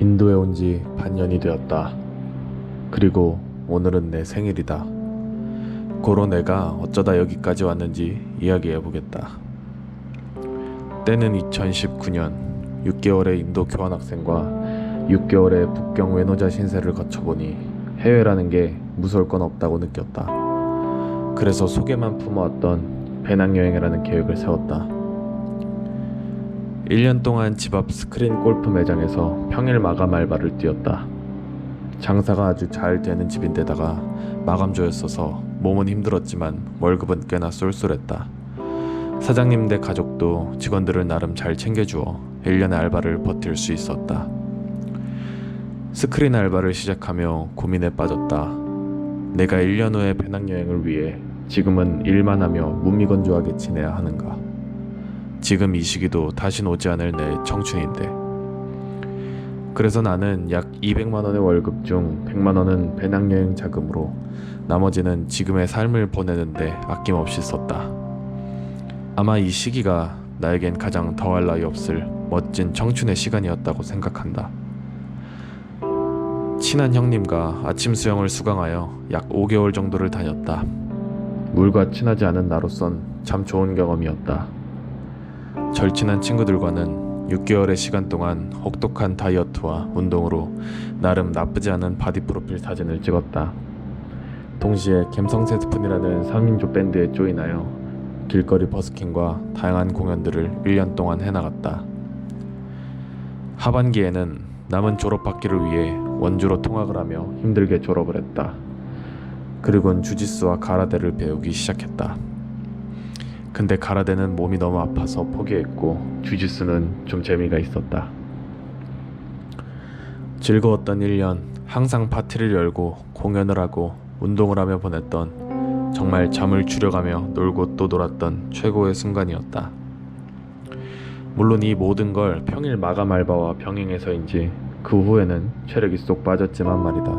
인도에 온 지 반년이 되었다. 그리고 오늘은 내 생일이다. 고로 내가 어쩌다 여기까지 왔는지 이야기해보겠다. 때는 2019년 6개월의 인도 교환학생과 6개월의 북경 외노자 신세를 거쳐보니 해외라는 게 무서울 건 없다고 느꼈다. 그래서 속에만 품어왔던 배낭여행이라는 계획을 세웠다. 1년 동안 집 앞 스크린 골프 매장에서 평일 마감 알바를 뛰었다. 장사가 아주 잘 되는 집인데다가 마감조였어서 몸은 힘들었지만 월급은 꽤나 쏠쏠했다. 사장님 네 가족도 직원들을 나름 잘 챙겨주어 1년의 알바를 버틸 수 있었다. 스크린 알바를 시작하며 고민에 빠졌다. 내가 1년 후의 배낭여행을 위해 지금은 일만 하며 무미건조하게 지내야 하는가? 지금 이 시기도 다신 오지 않을 내 청춘인데. 그래서 나는 약 200만 원의 월급 중 100만 원은 배낭여행 자금으로 나머지는 지금의 삶을 보내는데 아낌없이 썼다. 아마 이 시기가 나에겐 가장 더할 나위 없을 멋진 청춘의 시간이었다고 생각한다. 친한 형님과 아침 수영을 수강하여 약 5개월 정도를 다녔다. 물과 친하지 않은 나로선 참 좋은 경험이었다. 절친한 친구들과는 6개월의 시간 동안 혹독한 다이어트와 운동으로 나름 나쁘지 않은 바디 프로필 사진을 찍었다. 동시에 갬성세스푼이라는 3인조 밴드에 조인하여 길거리 버스킹과 다양한 공연들을 1년 동안 해나갔다. 하반기에는 남은 졸업학기를 위해 원주로 통학을 하며 힘들게 졸업을 했다. 그리고는 주짓수와 가라데를 배우기 시작했다. 근데 가라데는 몸이 너무 아파서 포기했고 주짓수는 좀 재미가 있었다. 즐거웠던 1년, 항상 파티를 열고 공연을 하고 운동을 하며 보냈던, 정말 잠을 줄여가며 놀고 또 놀았던 최고의 순간이었다. 물론 이 모든 걸 평일 마감 알바와 병행해서인지 그 후에는 체력이 쏙 빠졌지만 말이다.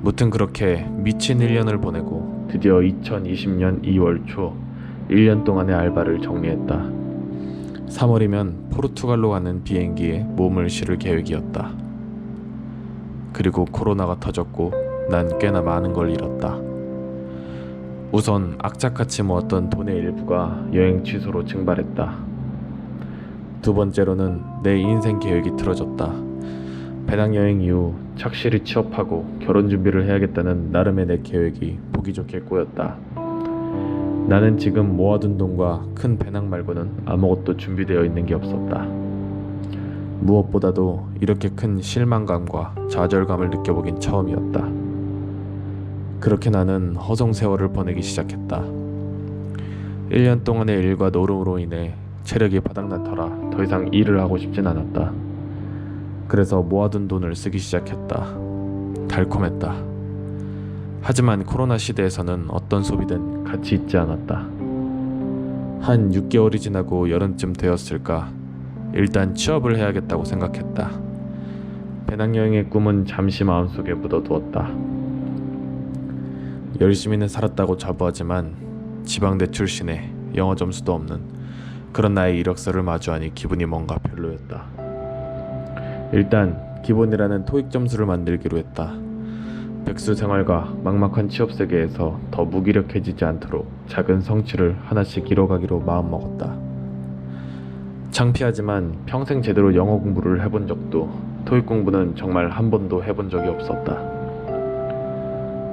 무튼 그렇게 미친 1년을 보내고 드디어 2020년 2월 초 1년 동안의 알바를 정리했다. 3월이면 포르투갈로 가는 비행기에 몸을 실을 계획이었다. 그리고 코로나가 터졌고 난 꽤나 많은 걸 잃었다. 우선 악착같이 모았던 돈의 일부가 여행 취소로 증발했다. 두 번째로는 내 인생 계획이 틀어졌다. 배낭여행 이후 착실히 취업하고 결혼 준비를 해야겠다는 나름의 내 계획이 보기 좋게 꼬였다. 나는 지금 모아둔 돈과 큰 배낭 말고는 아무것도 준비되어 있는 게 없었다. 무엇보다도 이렇게 큰 실망감과 좌절감을 느껴보긴 처음이었다. 그렇게 나는 허송 세월을 보내기 시작했다. 1년 동안의 일과 노름으로 인해 체력이 바닥난 터라 더 이상 일을 하고 싶진 않았다. 그래서 모아둔 돈을 쓰기 시작했다. 달콤했다. 하지만 코로나 시대에서는 어떤 소비든 가치 있지 않았다. 한 6개월이 지나고 여름쯤 되었을까, 일단 취업을 해야겠다고 생각했다. 배낭여행의 꿈은 잠시 마음속에 묻어두었다. 열심히는 살았다고 자부하지만 지방대 출신에 영어 점수도 없는 그런 나의 이력서를 마주하니 기분이 뭔가 별로였다. 일단 기본이라는 토익 점수를 만들기로 했다. 백수 생활과 막막한 취업 세계에서 더 무기력해지지 않도록 작은 성취를 하나씩 이뤄가기로 마음먹었다. 창피하지만 평생 제대로 영어 공부를 해본 적도, 토익 공부는 정말 한 번도 해본 적이 없었다.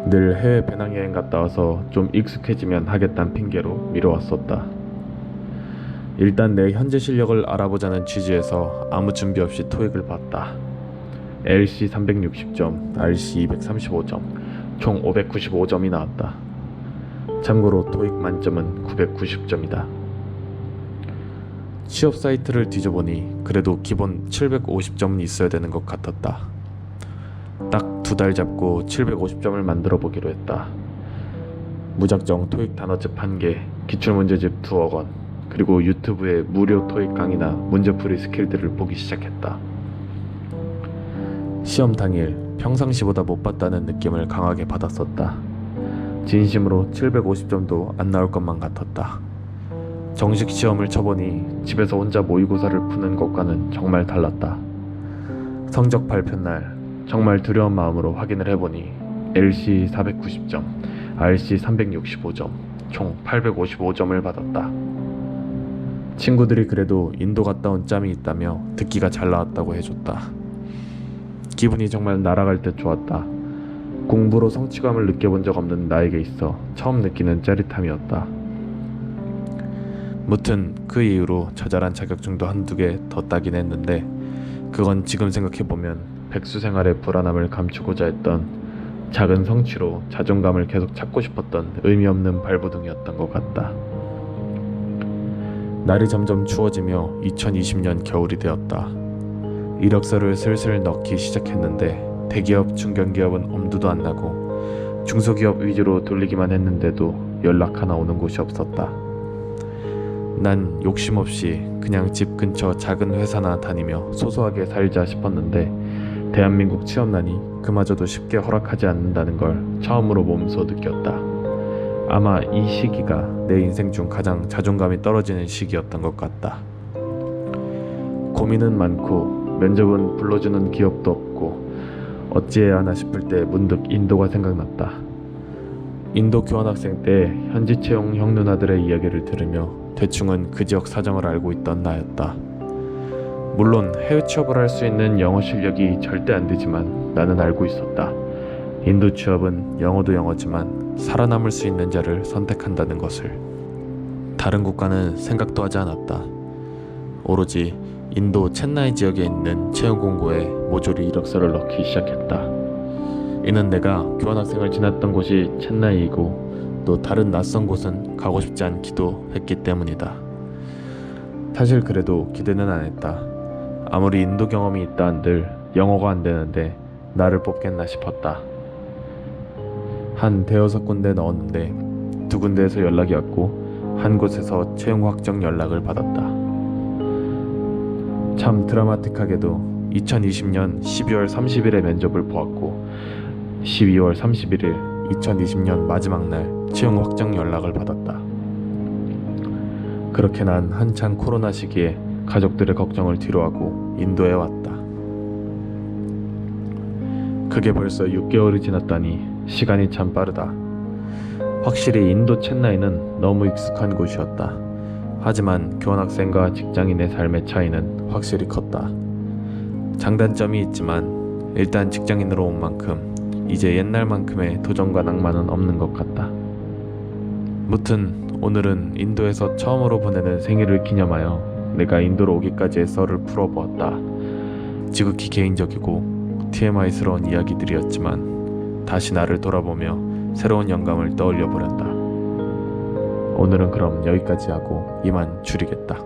늘 해외 배낭여행 갔다 와서 좀 익숙해지면 하겠다는 핑계로 미뤄왔었다. 일단 내 현재 실력을 알아보자는 취지에서 아무 준비 없이 토익을 봤다. LC 360점, RC 235점, 총 595점이 나왔다. 참고로 토익 만점은 990점이다. 취업 사이트를 뒤져보니 그래도 기본 750점은 있어야 되는 것 같았다. 딱 2달 잡고 750점을 만들어 보기로 했다. 무작정 토익 단어집 1개, 기출문제집 2억 원, 그리고 유튜브에 무료 토익 강의나 문제풀이 스킬들을 보기 시작했다. 시험 당일 평상시보다 못 봤다는 느낌을 강하게 받았었다. 진심으로 750점도 안 나올 것만 같았다. 정식 시험을 쳐보니 집에서 혼자 모의고사를 푸는 것과는 정말 달랐다. 성적 발표날 정말 두려운 마음으로 확인을 해보니 LC 490점, RC 365점, 총 855점을 받았다. 친구들이 그래도 인도 갔다 온 짬이 있다며 듣기가 잘 나왔다고 해줬다. 기분이 정말 날아갈 듯 좋았다. 공부로 성취감을 느껴본 적 없는 나에게 있어 처음 느끼는 짜릿함이었다. 무튼 그 이후로 자잘한 자격증도 한두 개 더 따긴 했는데 그건 지금 생각해보면 백수 생활의 불안함을 감추고자 했던 작은 성취로 자존감을 계속 찾고 싶었던 의미 없는 발버둥이었던 것 같다. 날이 점점 추워지며 2020년 겨울이 되었다. 이력서를 슬슬 넣기 시작했는데 대기업, 중견기업은 엄두도 안 나고 중소기업 위주로 돌리기만 했는데도 연락 하나 오는 곳이 없었다. 난 욕심 없이 그냥 집 근처 작은 회사나 다니며 소소하게 살자 싶었는데 대한민국 취업난이 그마저도 쉽게 허락하지 않는다는 걸 처음으로 몸소 느꼈다. 아마 이 시기가 내 인생 중 가장 자존감이 떨어지는 시기였던 것 같다. 고민은 많고 면접은 불러주는 기업도 없고 어찌해야 하나 싶을 때 문득 인도가 생각났다. 인도 교환학생 때 현지 채용 형 누나들의 이야기를 들으며 대충은 그 지역 사정을 알고 있던 나였다. 물론 해외 취업을 할 수 있는 영어 실력이 절대 안 되지만 나는 알고 있었다. 인도 취업은 영어도 영어지만 살아남을 수 있는 자를 선택한다는 것을. 다른 국가는 생각도 하지 않았다. 오로지 인도 첸나이 지역에 있는 채용 공고에 모조리 이력서를 넣기 시작했다. 이는 내가 교환학생을 지냈던 곳이 첸나이이고 또 다른 낯선 곳은 가고 싶지 않기도 했기 때문이다. 사실 그래도 기대는 안 했다. 아무리 인도 경험이 있다 한들 영어가 안 되는데 나를 뽑겠나 싶었다. 한 대여섯 군데 넣었는데 두 군데에서 연락이 왔고 한 곳에서 채용 확정 연락을 받았다. 참 드라마틱하게도 2020년 12월 30일에 면접을 보았고 12월 31일 2020년 마지막 날 채용 확정 연락을 받았다. 그렇게 난 한창 코로나 시기에 가족들의 걱정을 뒤로하고 인도에 왔다. 그게 벌써 6개월이 지났다니 시간이 참 빠르다. 확실히 인도 첸나이는 너무 익숙한 곳이었다. 하지만 교환학생과 직장인의 삶의 차이는 확실히 컸다. 장단점이 있지만 일단 직장인으로 온 만큼 이제 옛날만큼의 도전과 낭만은 없는 것 같다. 무튼 오늘은 인도에서 처음으로 보내는 생일을 기념하여 내가 인도로 오기까지의 썰을 풀어보았다. 지극히 개인적이고 TMI스러운 이야기들이었지만 다시 나를 돌아보며 새로운 영감을 떠올려 보련다. 오늘은 그럼 여기까지 하고 이만 줄이겠다.